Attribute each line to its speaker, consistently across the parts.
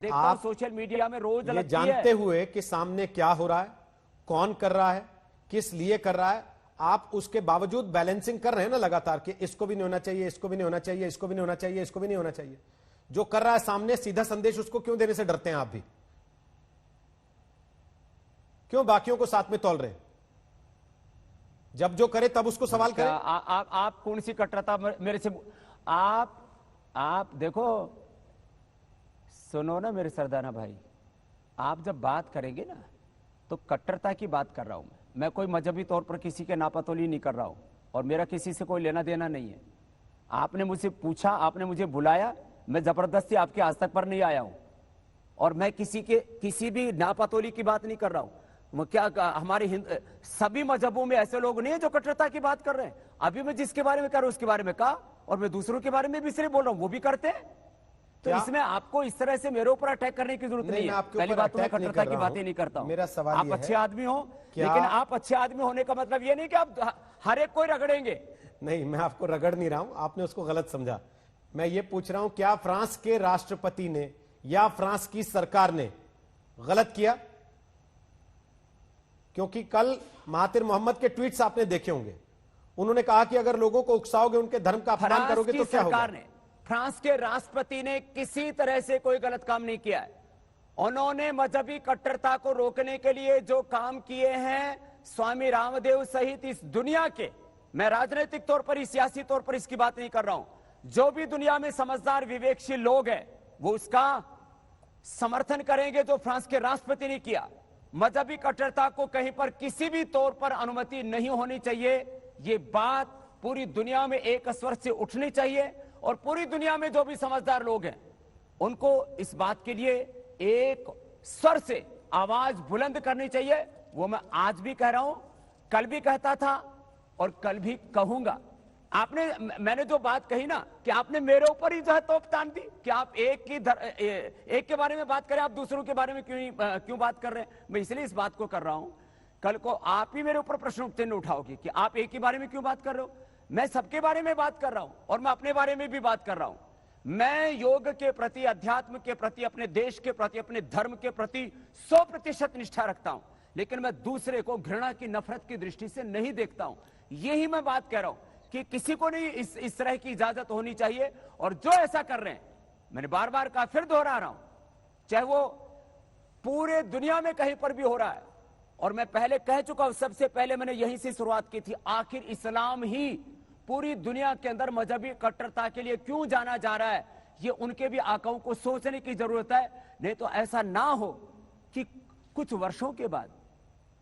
Speaker 1: देखता हूं
Speaker 2: आप
Speaker 1: सोशल मीडिया में रोज
Speaker 2: ये
Speaker 1: लगती
Speaker 2: जानते
Speaker 1: है।
Speaker 2: हुए कि सामने क्या हो रहा है, कौन कर रहा है, किस लिए कर रहा है, आप उसके बावजूद बैलेंसिंग कर रहे हैं ना लगातार कि इसको भी नहीं होना चाहिए, इसको भी नहीं होना चाहिए, इसको भी नहीं होना चाहिए, इसको भी नहीं होना चाहिए। जो कर रहा है सामने सीधा संदेश उसको क्यों देने से डरते हैं आप भी? क्यों बाकियों को साथ में तौल रहे हैं? जब जो करे तब उसको सवाल
Speaker 1: क्या
Speaker 2: करें।
Speaker 1: आप कौन सी कट्टरता मेरे से आप देखो, सुनो ना मेरे सरदाना भाई, आप जब बात करेंगे ना तो कट्टरता की बात कर रहा हूं मैं कोई मजहबी तौर पर किसी के नापतोली नहीं कर रहा हूं और मेरा किसी से कोई लेना देना नहीं है। आपने मुझसे पूछा, आपने मुझे बुलाया, मैं जबरदस्ती आपके आज तक पर नहीं आया हूं और मैं किसी भी नापतोली की बात नहीं कर रहा हूं। वो क्या हमारे सभी मजहबों में ऐसे लोग नहीं है जो कट्टरता की बात कर रहे हैं। अभी मैं जिसके बारे में कर रहा हूं उसके बारे में कहा और मैं दूसरों के बारे में भी इसलिए बोल रहा हूं वो भी करते हैं। तो इसमें आपको इस तरह से मेरे ऊपर अटैक करने की जरूरत नहीं है। पहली बात तो मैं कट्टरता की बातें नहीं करता हूं।
Speaker 2: मेरा सवाल
Speaker 1: आप अच्छे आदमी हो, लेकिन आप अच्छे आदमी होने का मतलब ये नहीं कि आप हर एक कोई रगड़ेंगे।
Speaker 2: नहीं, मैं आपको रगड़ नहीं रहा हूं, आपने उसको गलत समझा। मैं ये पूछ रहा हूं क्या फ्रांस के राष्ट्रपति ने या फ्रांस की सरकार ने गलत किया? क्योंकि कल महातिर मोहम्मद के ट्वीट्स आपने देखे होंगे, उन्होंने कहा कि अगर लोगों को उकसाओगे, उनके धर्म का अपमान करोगे तो क्या होगा?
Speaker 1: फ्रांस के राष्ट्रपति ने किसी तरह से कोई गलत काम नहीं किया है। उन्होंने मजहबी कट्टरता को रोकने के लिए जो काम किए हैं, स्वामी रामदेव सहित इस दुनिया के, मैं राजनीतिक तौर पर, सियासी तौर पर इसकी बात नहीं कर रहा हूं, जो भी दुनिया में समझदार विवेकशील लोग हैं वो उसका समर्थन करेंगे जो फ्रांस के राष्ट्रपति ने किया। मजहबी कट्टरता को कहीं पर किसी भी तौर पर अनुमति नहीं होनी चाहिए। ये बात पूरी दुनिया में एक स्वर से उठनी चाहिए और पूरी दुनिया में जो भी समझदार लोग हैं उनको इस बात के लिए एक स्वर से आवाज बुलंद करनी चाहिए। वो मैं आज भी कह रहा हूं, कल भी कहता था और कल भी कहूंगा। मैंने जो बात कही ना कि आपने मेरे ऊपर ही जो है तोप तान दी कि आप एक के बारे में बात करें, आप दूसरों के बारे में क्यों बात कर रहे हैं। मैं इसलिए इस बात को कर रहा हूं, कल को आप ही मेरे ऊपर प्रश्न चिन्ह उठाओगे कि आप एक के बारे में क्यों बात कर रहे हो। मैं सबके बारे में बात कर रहा हूं और मैं अपने बारे में भी बात कर रहा हूं। मैं योग के प्रति, अध्यात्म के प्रति, अपने देश के प्रति, अपने धर्म के प्रति 100% निष्ठा रखता हूं, लेकिन मैं दूसरे को घृणा की, नफरत की दृष्टि से नहीं देखता हूं। यही मैं बात कह रहा हूं कि किसी को नहीं इस तरह की इजाजत होनी चाहिए। और जो ऐसा कर रहे हैं, मैंने बार बार कहा, फिर दोहरा रहा हूं, चाहे वो पूरे दुनिया में कहीं पर भी हो रहा है, और मैं पहले कह चुका हूं, सबसे पहले मैंने यहीं से शुरुआत की थी, आखिर इस्लाम ही पूरी दुनिया के अंदर मजहबी कट्टरता के लिए क्यों जाना जा रहा है, ये उनके भी आकाओं को सोचने की जरूरत है। नहीं तो ऐसा ना हो कि कुछ वर्षों के बाद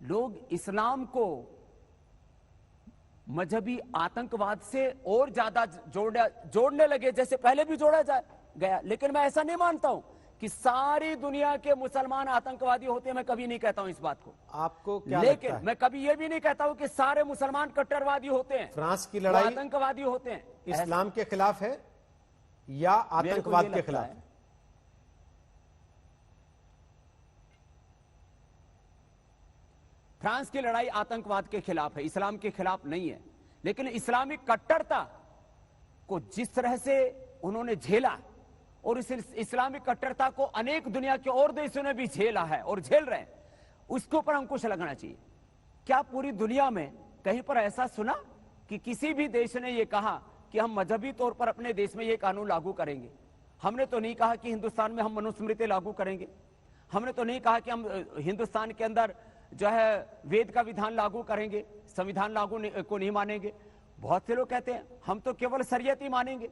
Speaker 1: लोग इस्लाम को मजहबी आतंकवाद से और ज्यादा जोड़ने लगे, जैसे पहले भी जोड़ा गया। लेकिन मैं ऐसा नहीं मानता हूं कि सारी दुनिया के मुसलमान आतंकवादी होते हैं, मैं कभी नहीं कहता हूं इस बात को।
Speaker 2: आपको क्या
Speaker 1: लेकिन
Speaker 2: लगता है?
Speaker 1: मैं कभी यह भी नहीं कहता हूं कि सारे मुसलमान कट्टरवादी होते हैं,
Speaker 2: फ्रांस की लड़ाई
Speaker 1: आतंकवादी होते हैं।
Speaker 2: इस्लाम के खिलाफ है या आतंकवाद के खिलाफ?
Speaker 1: फ्रांस की लड़ाई आतंकवाद के खिलाफ है, इस्लाम के खिलाफ नहीं है। लेकिन इस्लामिक कट्टरता को जिस तरह से उन्होंने झेला और इस इस्लामिक कट्टरता को अनेक दुनिया के और देशों ने भी झेला है और झेल रहे हैं, उसके ऊपर अंकुश लगना चाहिए। क्या पूरी दुनिया में कहीं पर ऐसा सुना कि किसी भी देश ने यह कहा कि हम मजहबी तौर पर अपने देश में यह कानून लागू करेंगे? हमने तो नहीं कहा कि हिंदुस्तान में हम मनुस्मृति लागू करेंगे। हमने तो नहीं कहा कि हम हिंदुस्तान के अंदर जो है वेद का विधान लागू करेंगे, संविधान लागू को नहीं मानेंगे। बहुत से लोग कहते हैं हम तो केवल शरीयत ही मानेंगे।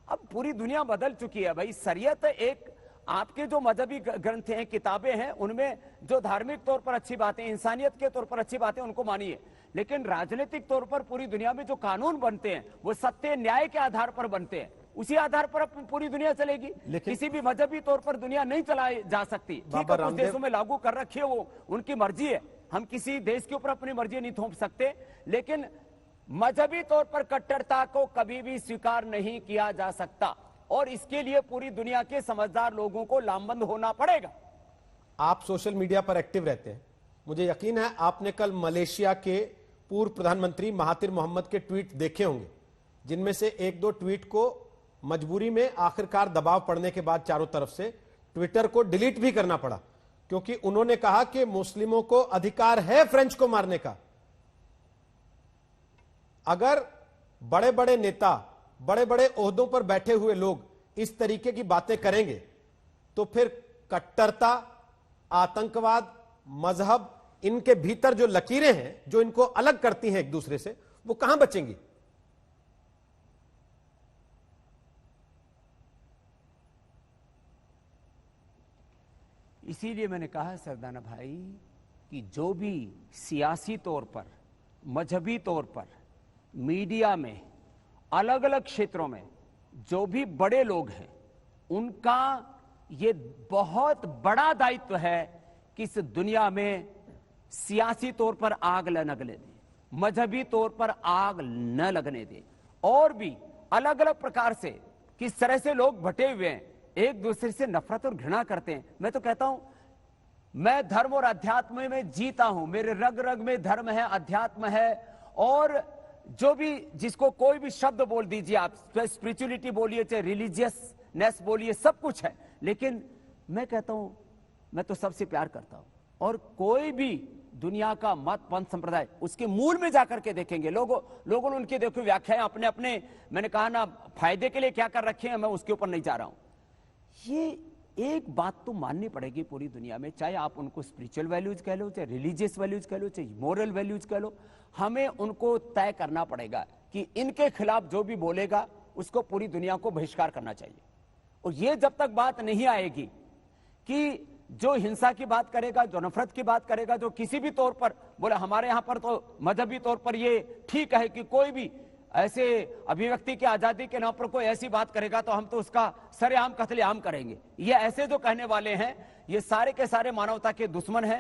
Speaker 1: अब पूरी दुनिया बदल चुकी है भाई। शरीयत एक, आपके जो मजहबी ग्रंथ हैं, किताबें हैं, उनमें जो धार्मिक तौर पर अच्छी बातें, इंसानियत के तौर पर अच्छी बातें, उनको मानिए। लेकिन राजनीतिक तौर पर पूरी दुनिया में जो कानून बनते हैं वो सत्य न्याय के आधार पर बनते हैं, उसी आधार पर पूरी दुनिया चलेगी। किसी भी मजहबी तौर पर दुनिया नहीं चलाई जा सकती। ठीक है, कुछ देशों में लागू कर रखी है, वो उनकी मर्जी है, हम किसी देश के ऊपर अपनी मर्जी नहीं थोप सकते। लेकिन मजहबी तौर पर कट्टरता को कभी भी स्वीकार नहीं किया जा सकता और इसके लिए पूरी दुनिया के समझदार लोगों को लामबंद होना पड़ेगा।
Speaker 2: आप सोशल मीडिया पर एक्टिव रहते हैं, मुझे यकीन है आपने कल मलेशिया के पूर्व प्रधानमंत्री महातिर मोहम्मद के ट्वीट देखे होंगे, जिनमें से एक दो ट्वीट को मजबूरी में आखिरकार दबाव पड़ने के बाद चारों तरफ से ट्विटर को डिलीट भी करना पड़ा, क्योंकि उन्होंने कहा कि मुस्लिमों को अधिकार है फ्रेंच को मारने का। अगर बड़े बड़े नेता, बड़े बड़े ओहदों पर बैठे हुए लोग इस तरीके की बातें करेंगे तो फिर कट्टरता, आतंकवाद, मजहब, इनके भीतर जो लकीरें हैं जो इनको अलग करती हैं एक दूसरे से, वो कहां बचेंगी?
Speaker 1: इसीलिए मैंने कहा सरदाना भाई कि जो भी सियासी तौर पर, मजहबी तौर पर, मीडिया में, अलग अलग क्षेत्रों में जो भी बड़े लोग हैं, उनका ये बहुत बड़ा दायित्व है कि इस दुनिया में सियासी तौर पर आग न लगने दें, मजहबी तौर पर आग न लगने दें, और भी अलग अलग प्रकार से किस तरह से लोग बटे हुए हैं, एक दूसरे से नफरत और घृणा करते हैं। मैं तो कहता हूं, मैं धर्म और अध्यात्म में जीता हूं, मेरे रग रग में धर्म है, अध्यात्म है, और जो भी जिसको कोई भी शब्द बोल दीजिए आप, स्पिरिचुअलिटी बोलिए, चाहे रिलीजियसनेस बोलिए, सब कुछ है, लेकिन मैं कहता हूं मैं तो सबसे प्यार करता हूं। और कोई भी दुनिया का मत, पंथ, संप्रदाय, उसके मूल में जाकर के देखेंगे, लोगों ने उनकी देखो व्याख्याएं अपने अपने, मैंने कहा ना, फायदे के लिए क्या कर रखे हैं, मैं उसके ऊपर नहीं जा रहा हूं। ये एक बात तो माननी पड़ेगी पूरी दुनिया में, चाहे आप उनको स्पिरिचुअल वैल्यूज कह लो, चाहे रिलीजियस वैल्यूज कह लो, चाहे मोरल वैल्यूज कह लो, हमें उनको तय करना पड़ेगा कि इनके खिलाफ जो भी बोलेगा उसको पूरी दुनिया को बहिष्कार करना चाहिए। और ये जब तक बात नहीं आएगी कि जो हिंसा की बात करेगा, जो नफरत की बात करेगा, जो किसी भी तौर पर बोले, हमारे यहां पर तो मजहबी तौर पर ये ठीक है कि कोई भी ऐसे अभिव्यक्ति की आजादी के नाम पर कोई ऐसी बात करेगा तो हम तो उसका सरेआम कत्लेआम करेंगे, ये ऐसे जो कहने वाले हैं, ये सारे के सारे मानवता के दुश्मन हैं।